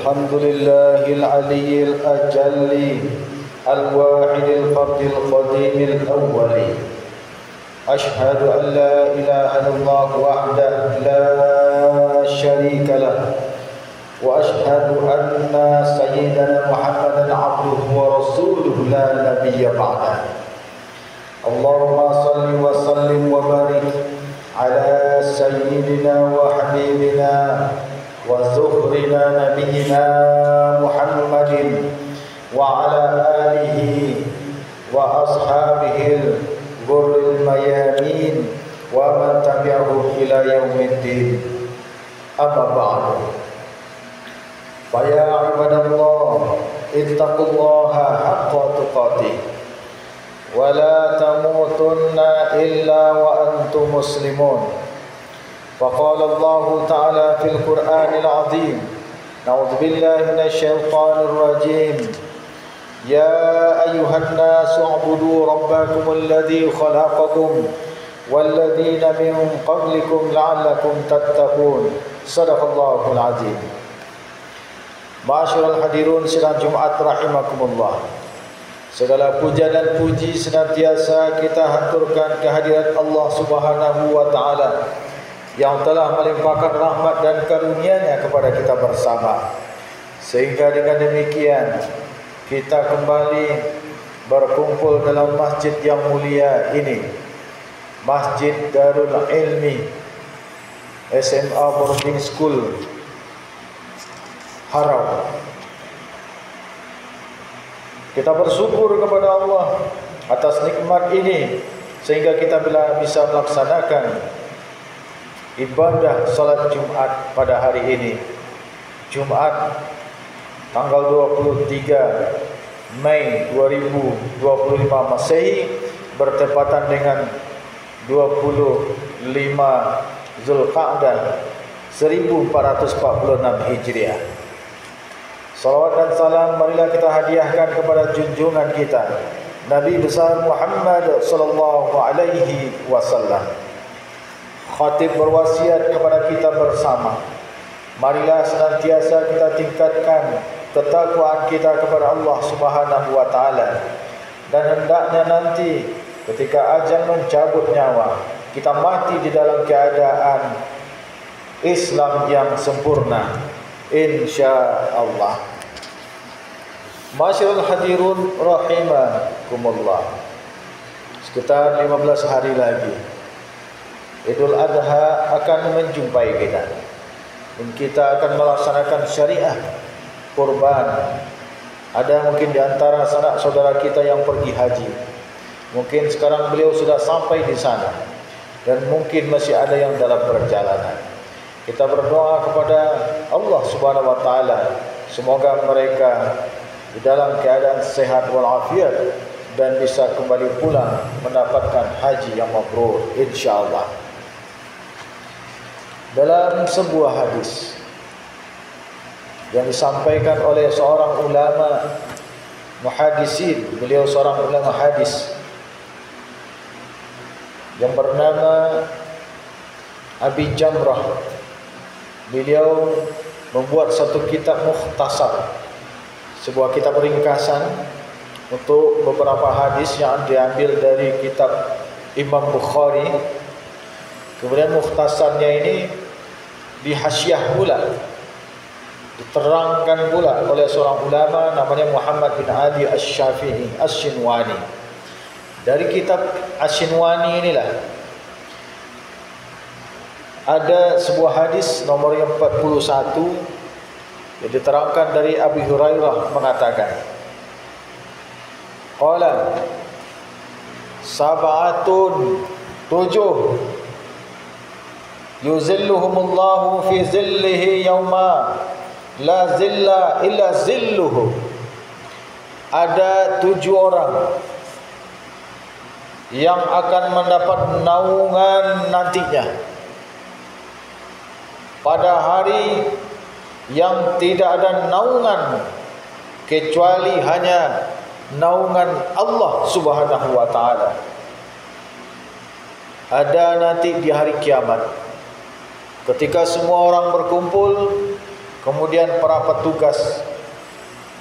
الحمد لله العلي الأجل الواحد الفرد القديم الأول. أشهد أن لا إله إلا الله وحده لا شريك له، وأشهد أن سيدنا محمدا عبده ورسوله لا نبي بعده. اللهم صل وسلم وبارك على سيدنا وحبيبنا وزهرنا نبينا محمد وعلى آله وأصحابه الغر الميامين ومن تبعهم إلى يوم الدين. أما بعد، فيا عباد الله اتقوا الله حق تقاته ولا تموتن إلا وأنتم مسلمون. فقال الله تعالى في القرآن العظيم: نعوذ بالله من الشيطان الرجيم. يا أيها الناس اعبدوا ربكم الذي خلقكم والذين من قبلكم لعلكم تتقون. صدق الله العظيم. Ma'asyiral hadirun sidang Jumat rahimakumullah. Segala puja dan puji senantiasa kita haturkan kehadirat Allah Subhanahu wa taala yang telah melimpahkan rahmat dan karunia-Nya kepada kita bersama, sehingga dengan demikian kita kembali berkumpul dalam masjid yang mulia ini, Masjid Darul Ilmi SMA Boarding School Harau. Kita bersyukur kepada Allah atas nikmat ini sehingga kita bisa melaksanakan ibadah salat Jumat pada hari ini, Jumat tanggal 23 Mei 2025 Masehi, bertepatan dengan 25 Zulqa'dah 1446 Hijriah. Salawat dan salam marilah kita hadiahkan kepada junjungan kita Nabi besar Muhammad sallallahu alaihi wasallam. Khatib berwasiat kepada kita bersama, marilah senantiasa kita tingkatkan ketakwaan kita kepada Allah Subhanahu wa taala, dan hendaknya nanti ketika ajal mencabut nyawa, kita mati di dalam keadaan Islam yang sempurna, insya-Allah. Ma'asyiral hadirun rahimakumullah. Sekitar 15 hari lagi Idul Adha akan menjumpai kita, dan kita akan melaksanakan syariah kurban. Ada mungkin di antara sanak saudara kita yang pergi haji, mungkin sekarang beliau sudah sampai di sana, dan mungkin masih ada yang dalam perjalanan. Kita berdoa kepada Allah Subhanahu wa taala, semoga mereka di dalam keadaan sehat walafiat dan bisa kembali pulang mendapatkan haji yang mabrur, insyaallah. Dalam sebuah hadis yang disampaikan oleh seorang ulama muhadisin, beliau seorang ulama hadis yang bernama Abi Jamrah. Beliau membuat satu kitab mukhtasar, sebuah kitab ringkasan untuk beberapa hadis yang diambil dari kitab Imam Bukhari. Kemudian mukhtasarnya ini dihasyiah pula, diterangkan pula oleh seorang ulama namanya Muhammad bin Ali Asy-Syafi'i Asy-Shinwani. Dari kitab Asy-Shinwani inilah ada sebuah hadis nomor yang 41 yang diterangkan dari Abi Hurairah mengatakan, qala sab'atun, 7 yuzilluhumullahu fi zillihi yawma la zilla illa zilluhu. Ada 7 orang yang akan mendapat naungan nantinya pada hari yang tidak ada naungan kecuali hanya naungan Allah Subhanahu wa taala. Ada nanti di hari kiamat, ketika semua orang berkumpul Kemudian para petugas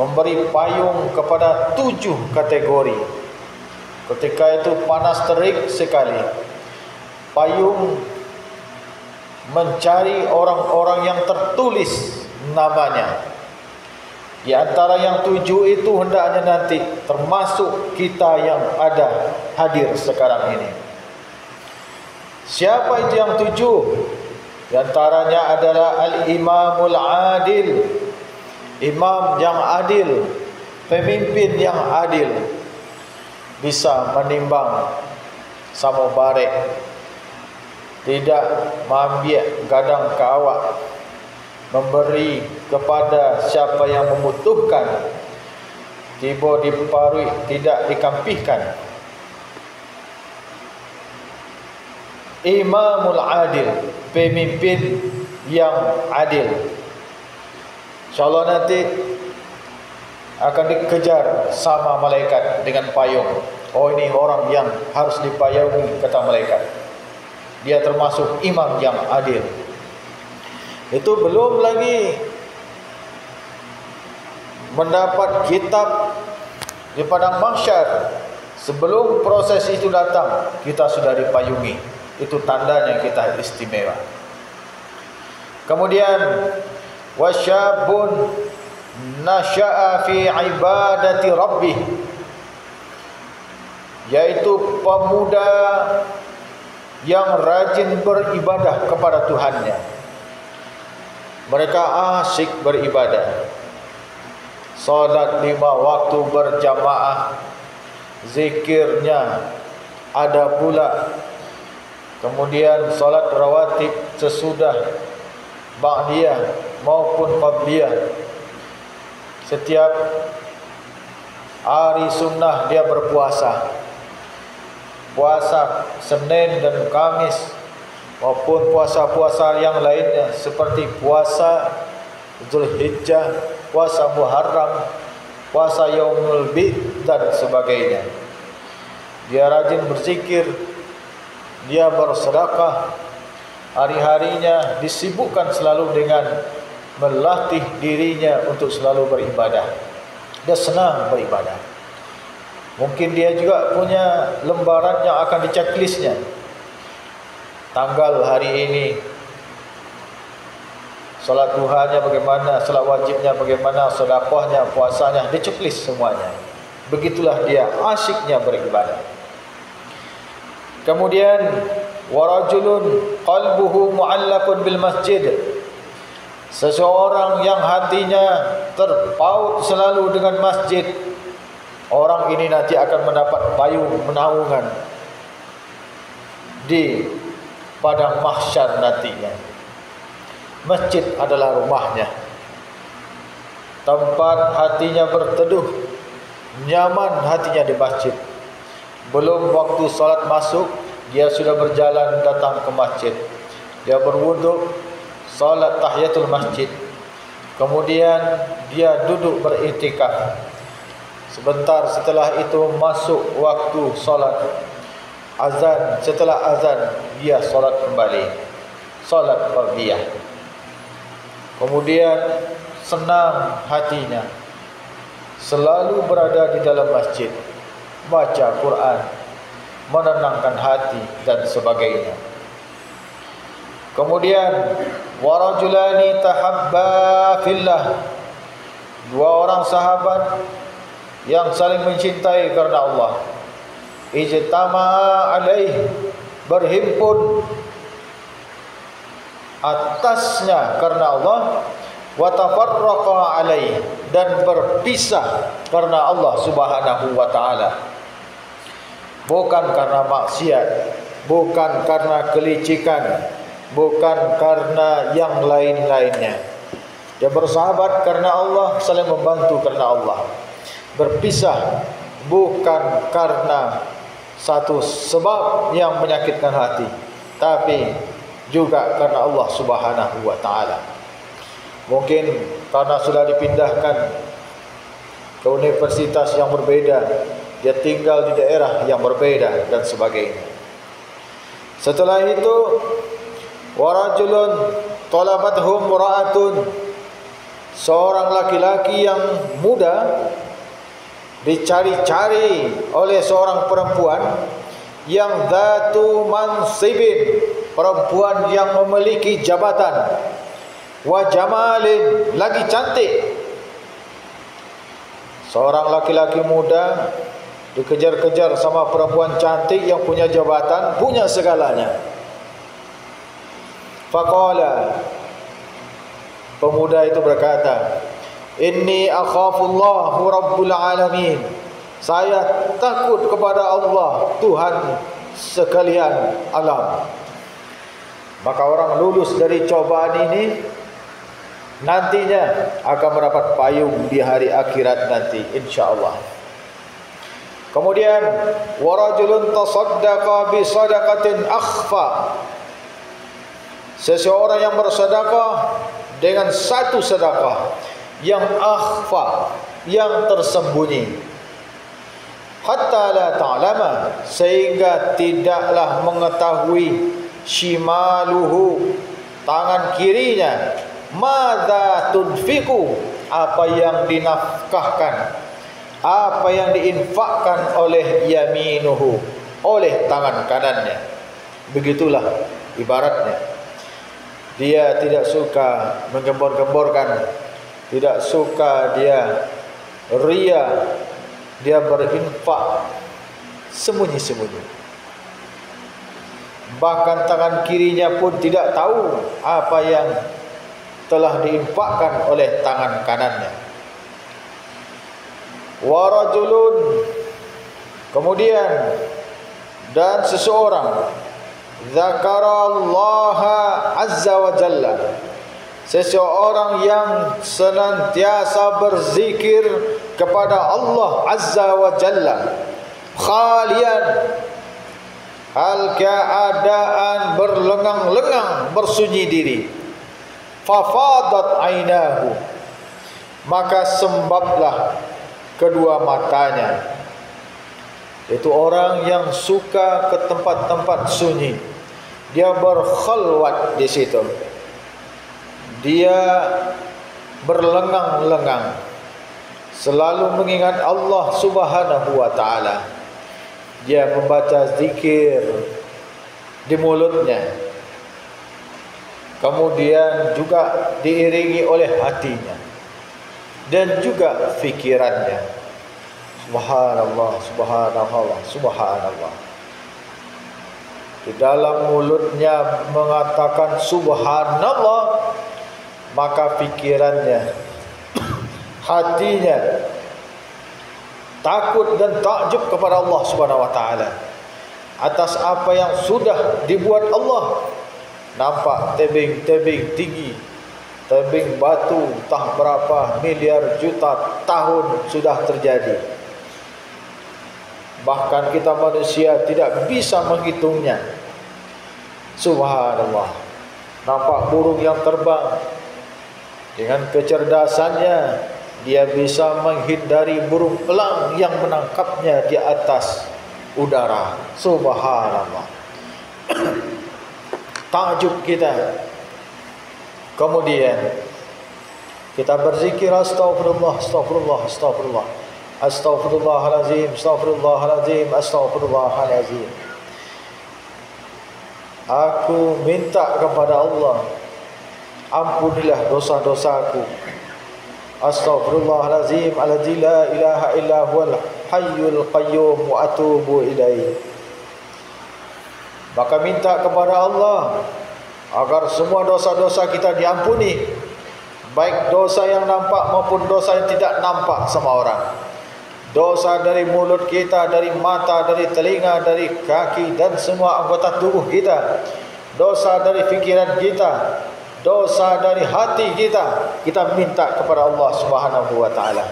memberi payung kepada 7 kategori. Ketika itu panas terik sekali. Payung mencari orang-orang yang tertulis namanya. Di antara yang 7 itu hendaknya nanti termasuk kita yang ada hadir sekarang ini. Siapa itu yang 7? Di antaranya adalah Al-Imamul Adil, imam yang adil, pemimpin yang adil, bisa menimbang sama barek, tidak mengambil gadang ke awak, memberi kepada siapa yang membutuhkan, tiba diparui, tidak dikampihkan. Imamul Adil, pemimpin yang adil. InsyaAllah nanti akan dikejar sama malaikat dengan payung. Oh, ini orang yang harus dipayungi, kata malaikat. Dia termasuk imam yang adil. Itu belum lagi mendapat kitab di padang mahsyar. Sebelum proses itu datang, kita sudah dipayungi. Itu tandanya kita istimewa. Kemudian wasyabun nasya'a fi ibadati rabbih, yaitu pemuda yang rajin beribadah kepada Tuhannya. Mereka asyik beribadah. Salat 5 waktu berjamaah, zikirnya ada pula. Kemudian salat rawatib sesudah ba'diyah maupun qabliyah. Setiap hari sunnah dia berpuasa. Puasa Senin dan Kamis maupun puasa-puasa yang lainnya seperti puasa Zulhijjah, puasa Muharram, puasa Yaumul Bid dan sebagainya. Dia rajin berzikir, dia bersedekah, hari-harinya disibukkan selalu dengan melatih dirinya untuk selalu beribadah. Dia senang beribadah. Mungkin dia juga punya lembaran yang akan diceklisnya. Tanggal hari ini, salat duhanya bagaimana, salat wajibnya bagaimana, sedekahnya, puasanya, diceklis semuanya. Begitulah dia asyiknya beribadah. Kemudian warajulun qalbuhu mu'allaqun bil masjid, seseorang yang hatinya terpaut selalu dengan masjid. Orang ini nanti akan mendapat payung menaungan di padang mahsyar nantinya. Masjid adalah rumahnya, tempat hatinya berteduh, nyaman hatinya di masjid. Belum waktu salat masuk, dia sudah berjalan datang ke masjid. Dia berwuduk, salat tahiyatul masjid. Kemudian dia duduk beriktikaf. Sebentar setelah itu masuk waktu salat. Azan, setelah azan dia salat kembali. Salat fardhiyah. Kemudian senang hatinya, selalu berada di dalam masjid, baca Quran, menenangkan hati dan sebagainya. Kemudian warajulani tahabba fillah, 2 orang sahabat yang saling mencintai karena Allah. Ijtama'a alaih, berhimpun atasnya karena Allah. Wa tafarraqa alaih, dan berpisah karena Allah Subhanahu wa taala. Bukan karena maksiat, bukan karena kelicikan, bukan karena yang lain-lainnya. Dia bersahabat karena Allah, saling membantu karena Allah. Berpisah bukan karena satu sebab yang menyakitkan hati, tapi juga karena Allah Subhanahu wa taala. Mungkin karena sudah dipindahkan ke universitas yang berbeda, dia tinggal di daerah yang berbeda dan sebagainya. Setelah itu warajulun talabathum ra'atun, seorang laki-laki yang muda dicari-cari oleh seorang perempuan yang dzatu mansibin, perempuan yang memiliki jabatan, wa jamalin, lagi cantik. Seorang laki-laki muda dikejar-kejar sama perempuan cantik yang punya jabatan, punya segalanya. Faqala, pemuda itu berkata, inni akhafullahu rabbul alamin, saya takut kepada Allah, Tuhan sekalian alam. Maka orang lulus dari cobaan ini nantinya akan mendapat payung di hari akhirat nanti, insyaallah. Kemudian warajulun tasaddaqa bi sadaqatin akhfa, seseorang yang bersedekah dengan satu sedekah yang akhfa, yang tersembunyi, hatta la ta'lama, sehingga tidaklah mengetahui shimaluhu, tangan kirinya, madza tunfiqu, apa yang dinafkahkan, apa yang diinfakkan oleh yaminuhu, oleh tangan kanannya. Begitulah ibaratnya. Dia tidak suka menggembor-gemborkan, tidak suka dia ria, dia berinfak sembunyi-sembunyi. Bahkan tangan kirinya pun tidak tahu apa yang telah diinfakkan oleh tangan kanannya. Warajulun, kemudian dan seseorang zakarallaha azza wa jalla, seseorang yang senantiasa berzikir kepada Allah azza wa jalla, khalian, hal keadaan berlengang-lengang, bersunyi diri. Fafadat ainahu, maka sembablah kedua matanya. Itu orang yang suka ke tempat-tempat sunyi, dia berkhalwat di situ, dia berlengang-lengang, selalu mengingat Allah Subhanahu wa taala. Dia membaca zikir di mulutnya, kemudian juga diiringi oleh hatinya dan juga fikirannya. Subhanallah, subhanallah, subhanallah. Di dalam mulutnya mengatakan subhanallah, maka fikirannya, hatinya takut dan takjub kepada Allah Subhanahu wa taala atas apa yang sudah dibuat Allah. Nampak tebing-tebing tinggi, tebing batu entah berapa miliar juta tahun sudah terjadi. Bahkan kita manusia tidak bisa menghitungnya. Subhanallah. Nampak burung yang terbang, dengan kecerdasannya dia bisa menghindari burung elang yang menangkapnya di atas udara. Subhanallah. Takjub kita. Kemudian kita berzikir astagfirullah, astagfirullah, astagfirullah, astaghfirullahalazim, astaghfirullahalazim, astaghfirullahalazim. Aku minta kepada Allah, ampunilah dosa-dosaku. Astaghfirullahalazim alladzi la ilaha illa huwal hayyul qayyum wa atubu ilaihi. Maka minta kepada Allah agar semua dosa-dosa kita diampuni, baik dosa yang nampak maupun dosa yang tidak nampak sama orang. Dosa dari mulut kita, dari mata, dari telinga, dari kaki dan semua anggota tubuh kita. Dosa dari fikiran kita, dosa dari hati kita. Kita minta kepada Allah Subhanahu wa taala.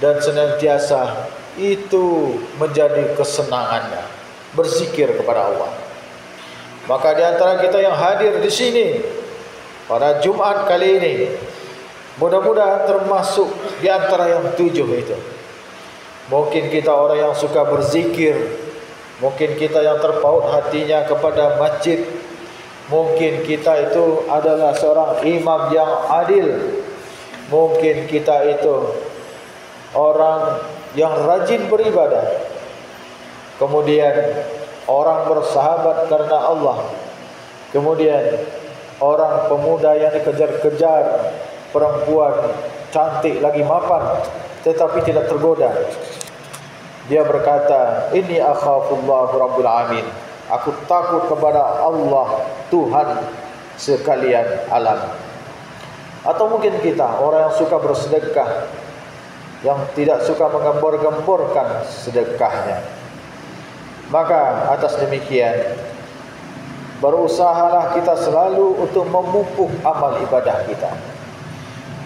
Dan senantiasa itu menjadi kesenangannya, berzikir kepada Allah. Maka di antara kita yang hadir di sini pada Jumat kali ini, mudah-mudahan termasuk di antara yang 7 itu. Mungkin kita orang yang suka berzikir, mungkin kita yang terpaut hatinya kepada masjid, mungkin kita itu adalah seorang imam yang adil, Mungkin kita itu orang yang rajin beribadah, kemudian orang bersahabat karena Allah, kemudian orang pemuda yang dikejar-kejar perempuan cantik lagi mapan tetapi tidak tergoda. Dia berkata, "Inni akhafullah rabbul alamin." Aku takut kepada Allah, Tuhan sekalian alam. Atau mungkin kita orang yang suka bersedekah, yang tidak suka menggembor-gemborkan sedekahnya. Maka atas demikian, berusahalah kita selalu untuk memupuk amal ibadah kita.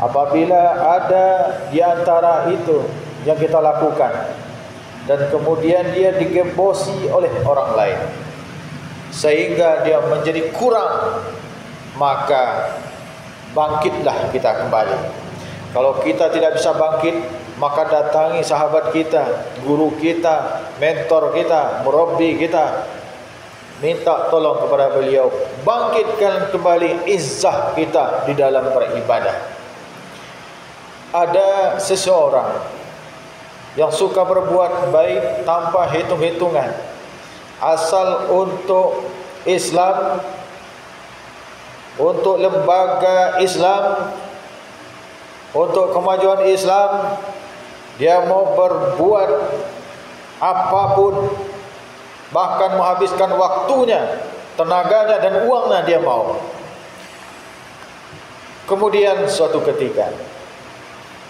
Apabila ada di antara itu yang kita lakukan dan kemudian dia digembosi oleh orang lain sehingga dia menjadi kurang, maka bangkitlah kita kembali. Kalau kita tidak bisa bangkit, maka datangi sahabat kita, guru kita, mentor kita, murabbi kita, minta tolong kepada beliau, bangkitkan kembali izzah kita di dalam beribadah. Ada seseorang yang suka berbuat baik tanpa hitung-hitungan, asal untuk Islam, untuk lembaga Islam, untuk kemajuan Islam, dia mau berbuat apapun, bahkan menghabiskan waktunya, tenaganya dan uangnya dia mau. Kemudian suatu ketika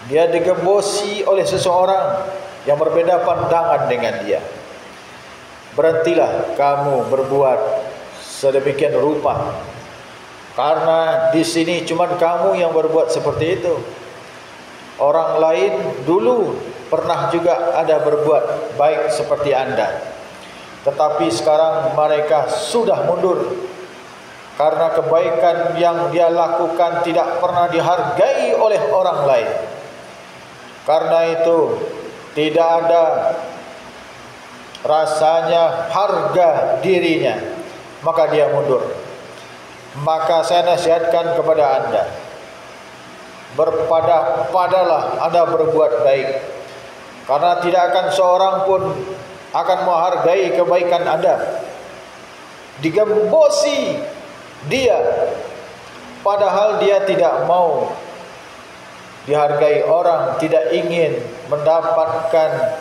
dia digembosi oleh seseorang yang berbeda pandangan dengan dia. Berhentilah kamu berbuat sedemikian rupa, karena di sini cuma kamu yang berbuat seperti itu. Orang lain dulu pernah juga ada berbuat baik seperti Anda, tetapi sekarang mereka sudah mundur karena kebaikan yang dia lakukan tidak pernah dihargai oleh orang lain. Karena itu tidak ada rasanya harga dirinya, maka dia mundur. Maka saya nasihatkan kepada Anda, berpada-padalah Anda berbuat baik, karena tidak akan seorang pun akan menghargai kebaikan Anda. Digembosi dia, padahal dia tidak mau dihargai orang, tidak ingin mendapatkan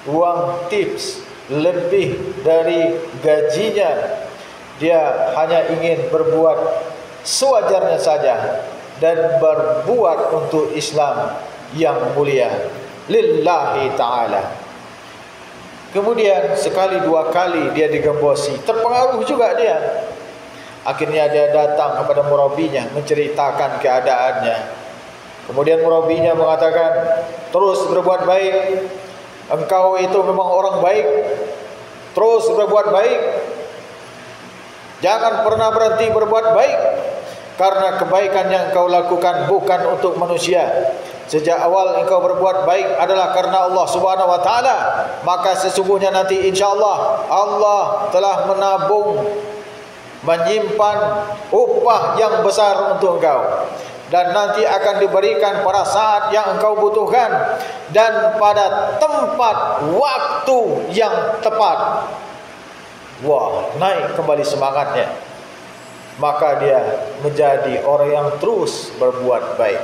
uang tips lebih dari gajinya. Dia hanya ingin berbuat sewajarnya saja dan berbuat untuk Islam yang mulia, lillahi ta'ala. Kemudian sekali dua kali dia digembosi, terpengaruh juga dia. Akhirnya dia datang kepada murabinya menceritakan keadaannya. Kemudian murabinya mengatakan, terus berbuat baik, engkau itu memang orang baik, terus berbuat baik, jangan pernah berhenti berbuat baik, karena kebaikan yang engkau lakukan bukan untuk manusia. Sejak awal engkau berbuat baik adalah karena Allah Subhanahu wa taala, maka sesungguhnya nanti insyaallah Allah telah menabung, menyimpan upah yang besar untuk engkau, dan nanti akan diberikan pada saat yang engkau butuhkan dan pada tempat waktu yang tepat. Wah, naik kembali semangatnya. Maka dia menjadi orang yang terus berbuat baik.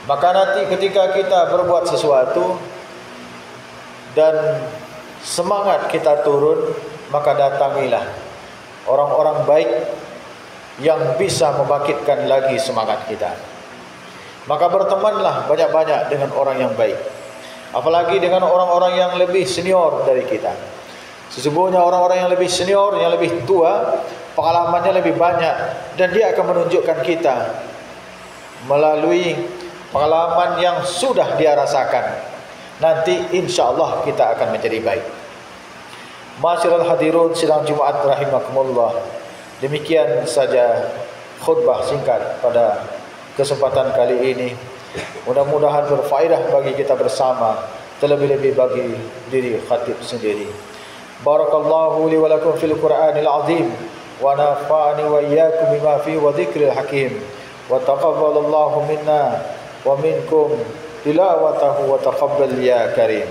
Maka nanti ketika kita berbuat sesuatu dan semangat kita turun, maka datangilah orang-orang baik yang bisa membangkitkan lagi semangat kita. Maka bertemanlah banyak-banyak dengan orang yang baik, apalagi dengan orang-orang yang lebih senior dari kita. Sesungguhnya orang-orang yang lebih senior, yang lebih tua, pengalamannya lebih banyak, dan dia akan menunjukkan kita melalui pengalaman yang sudah dia rasakan. Nanti insyaAllah kita akan menjadi baik. Ma'asyiral hadirun sidang Jumat rahimakumullah. Demikian saja khutbah singkat pada kesempatan kali ini. Mudah-mudahan berfaedah bagi kita bersama, terlebih-lebih bagi diri khatib sendiri. Barakallahu li wa lakum fil Qur'anil azim, wa nafa'ani wa iyyakum bima fihi wa dzikril hakim, wa taqabbalallahu minna wa minkum tilawatahu wa taqabbal ya karim.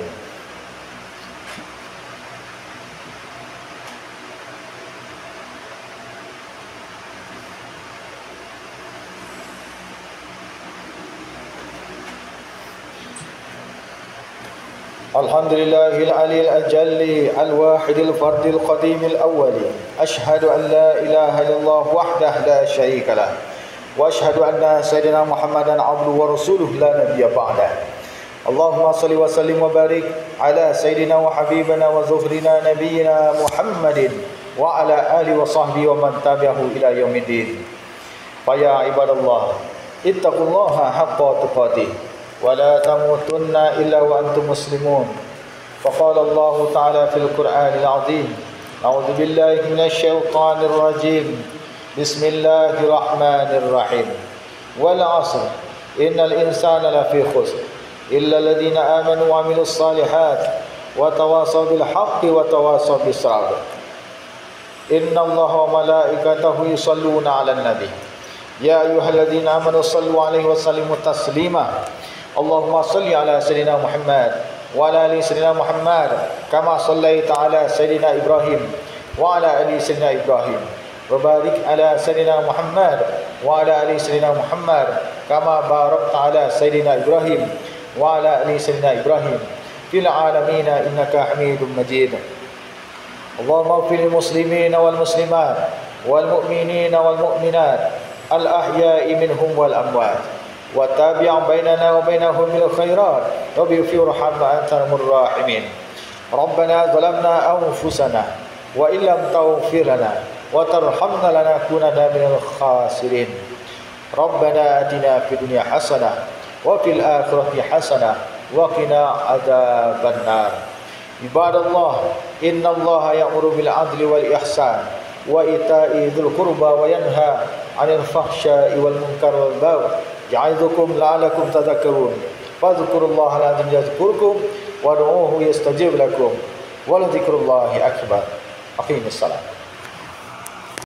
الحمد لله العلي الأجل الواحد الفرد القديم الأول أشهد أن لا إله إلا الله وحده لا شريك له وأشهد أن سيدنا محمدا عبده ورسوله لا نبي بعده اللهم صل وسلم وبارك على سيدنا وحبيبنا وزهرنا نبينا محمد وعلى آله وصحبه ومن تبعه إلى يوم الدين فيا عباد الله اتقوا الله حق تقاته ولا تموتن إلا وأنتم مسلمون فقال الله تعالى في القرآن العظيم أعوذ بالله من الشيطان الرجيم بسم الله الرحمن الرحيم والعصر إن الإنسان لفي خسر إلا الذين آمنوا وعملوا الصالحات وتواصوا بالحق وتواصوا بالصبر إن الله وملائكته يصلون على النبي يا أيها الذين آمنوا صلوا عليه وسلموا تسليما اللهم صل على سيدنا محمد وعلى آل سيدنا محمد كما صليت على سيدنا إبراهيم وعلى آل سيدنا إبراهيم وبارك على سيدنا محمد وعلى آل سيدنا محمد كما باركت على سيدنا إبراهيم وعلى آل سيدنا إبراهيم في العالمين إنك حميد مجيد اللهم اغفر للمسلمين والمسلمات والمؤمنين والمؤمنات الأحياء منهم والأموات وتابع بيننا وبينهم بالخيرات وبفي رحمة أنت الراحمين ربنا ظلمنا أنفسنا وإن لم تغفر لنا وترحمنا لنكونن من الخاسرين ربنا آتنا في الدنيا حسنة وفي الآخرة حسنة وقنا عذاب النار عباد الله إن الله يأمر بالعدل والإحسان وإيتاء ذي القربى وينهى عن الفحشاء والمنكر والبغي يعظكم لعلكم تذكرون فاذكروا الله العظيم يذكركم وادعوه يستجيب لكم ولذكر الله أكبر أقيموا الصلاة